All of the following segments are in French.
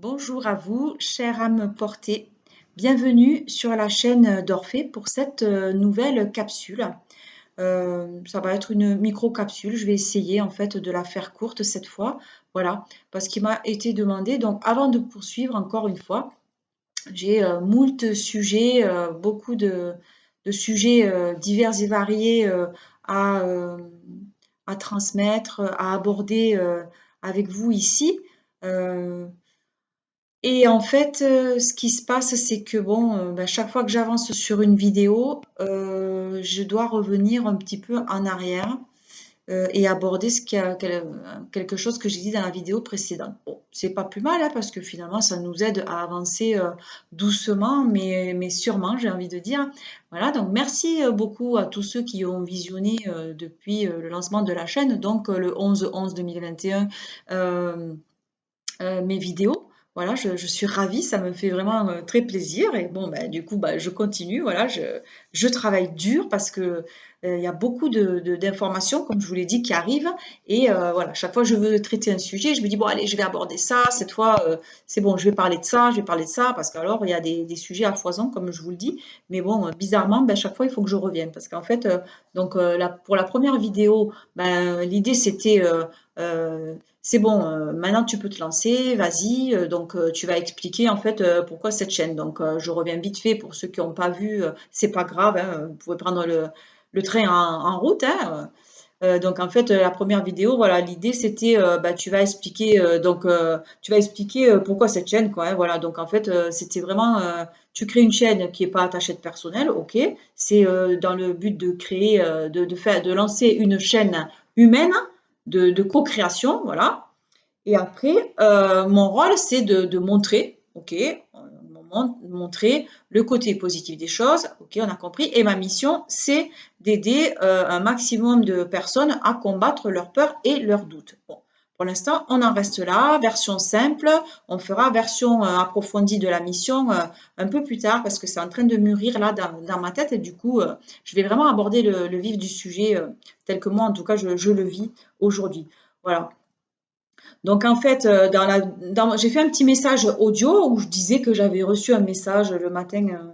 Bonjour à vous, chère âme portée. Bienvenue sur la chaîne d'Orphée pour cette nouvelle capsule. Ça va être une micro-capsule. Je vais essayer en fait de la faire courte cette fois. Voilà, parce qu'il m'a été demandé. Donc, avant de poursuivre encore une fois, j'ai moult sujets, beaucoup de sujets divers et variés à, euh, à transmettre, à aborder avec vous ici. Euh, et en fait, ce qui se passe, c'est que bon, bah, chaque fois que j'avance sur une vidéo, je dois revenir un petit peu en arrière, et aborder quelque chose que j'ai dit dans la vidéo précédente. Bon, c'est pas plus mal, hein, parce que finalement, ça nous aide à avancer, doucement, mais sûrement, j'ai envie de dire. Voilà, donc merci, beaucoup à tous ceux qui ont visionné, depuis, le lancement de la chaîne, donc, le 11/11/2021, mes vidéos. Voilà, je suis ravie, ça me fait vraiment très plaisir. Et bon, bah, du coup, bah, je continue. Voilà, je travaille dur parce que il y a beaucoup d'informations, comme je vous l'ai dit, qui arrivent. Et voilà, chaque fois que je veux traiter un sujet, je me dis, bon, allez, je vais aborder ça. Cette fois, c'est bon, je vais parler de ça, je vais parler de ça. Parce qu'alors, il y a des sujets à foison, comme je vous le dis. Mais bon, bizarrement, ben, chaque fois, il faut que je revienne. Parce qu'en fait, donc, pour la première vidéo, ben, l'idée, c'était euh, c'est bon, maintenant tu peux te lancer, vas-y. Donc tu vas expliquer en fait pourquoi cette chaîne. Donc je reviens vite fait pour ceux qui n'ont pas vu, c'est pas grave, hein, vous pouvez prendre le train en route, hein. Donc en fait la première vidéo, voilà, l'idée c'était bah, tu vas expliquer tu vas expliquer pourquoi cette chaîne, quoi, hein, voilà. Donc en fait c'était vraiment tu crées une chaîne qui est pas ta chaîne personnelle, ok. C'est dans le but de créer, de lancer une chaîne humaine de co-création, voilà. Et après, mon rôle, c'est de montrer, ok, montrer le côté positif des choses, ok, on a compris. Et ma mission, c'est d'aider un maximum de personnes à combattre leurs peurs et leurs doutes. Bon, pour l'instant, on en reste là, version simple. On fera version approfondie de la mission un peu plus tard parce que c'est en train de mûrir là dans ma tête et du coup, je vais vraiment aborder le vif du sujet tel que moi, en tout cas, je le vis aujourd'hui. Voilà. Donc en fait, j'ai fait un petit message audio où je disais que j'avais reçu un message le matin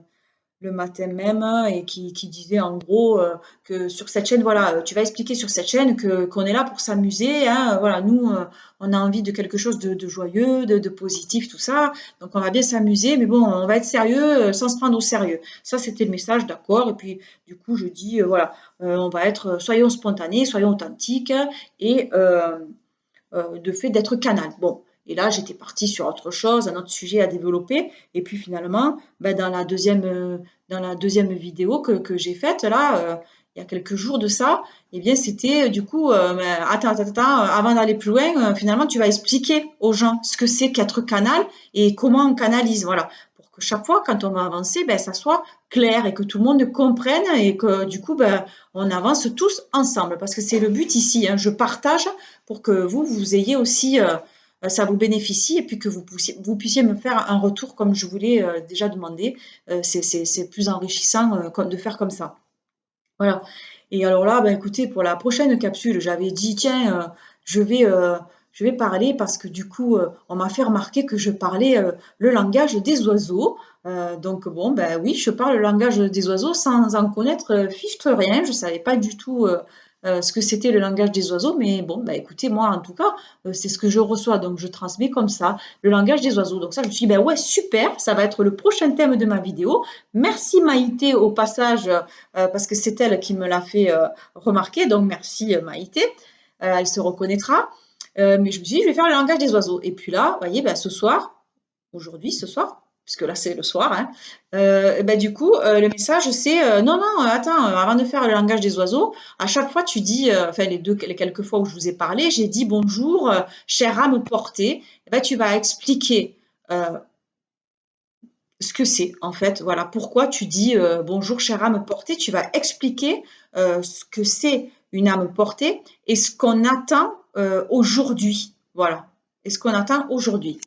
même, et qui disait en gros que sur cette chaîne, voilà, tu vas expliquer sur cette chaîne que qu'on est là pour s'amuser, hein, voilà, nous, on a envie de quelque chose de joyeux, de positif, tout ça. Donc on va bien s'amuser, mais bon, on va être sérieux sans se prendre au sérieux. Ça, c'était le message, d'accord. Et puis du coup, je dis, voilà, on va être, soyons spontanés, soyons authentiques et de fait d'être canal. Bon, et là, j'étais partie sur autre chose, un autre sujet à développer. Et puis finalement, ben, dans la deuxième vidéo que j'ai faite, là, il y a quelques jours de ça, eh bien, c'était du coup, ben, avant d'aller plus loin, finalement, tu vas expliquer aux gens ce que c'est qu'être canal et comment on canalise. Voilà. Pour que chaque fois, quand on va avancer, ben, ça soit clair et que tout le monde comprenne et que du coup, ben, on avance tous ensemble. Parce que c'est le but ici, hein. Je partage pour que vous ayez aussi, ça vous bénéficie et puis que vous puissiez me faire un retour comme je vous l'ai déjà demandé. C'est plus enrichissant de faire comme ça. Voilà. Et alors là, ben, écoutez, pour la prochaine capsule, j'avais dit, tiens, je vais, euh, je vais parler parce que du coup, on m'a fait remarquer que je parlais le langage des oiseaux. Donc bon, ben oui, je parle le langage des oiseaux sans en connaître fiche rien. Je savais pas du tout ce que c'était le langage des oiseaux, mais bon, ben écoutez, moi en tout cas, c'est ce que je reçois, donc je transmets comme ça le langage des oiseaux. Donc ça, je me suis dit, ben ouais, super, ça va être le prochain thème de ma vidéo. Merci Maïté au passage parce que c'est elle qui me l'a fait remarquer. Donc merci Maïté, elle se reconnaîtra. Mais je me suis dit, je vais faire le langage des oiseaux. Et puis là, vous voyez, ben, ce soir, aujourd'hui, ce soir, puisque là c'est le soir, hein, ben, du coup, le message c'est non, non, attends, avant de faire le langage des oiseaux, à chaque fois tu dis, enfin les quelques fois où je vous ai parlé, j'ai dit bonjour, chère âme portée, eh ben, tu vas expliquer ce que c'est en fait. Voilà pourquoi tu dis bonjour chère âme portée. Tu vas expliquer ce que c'est une âme portée et ce qu'on attend aujourd'hui. Voilà. Et ce qu'on attend aujourd'hui.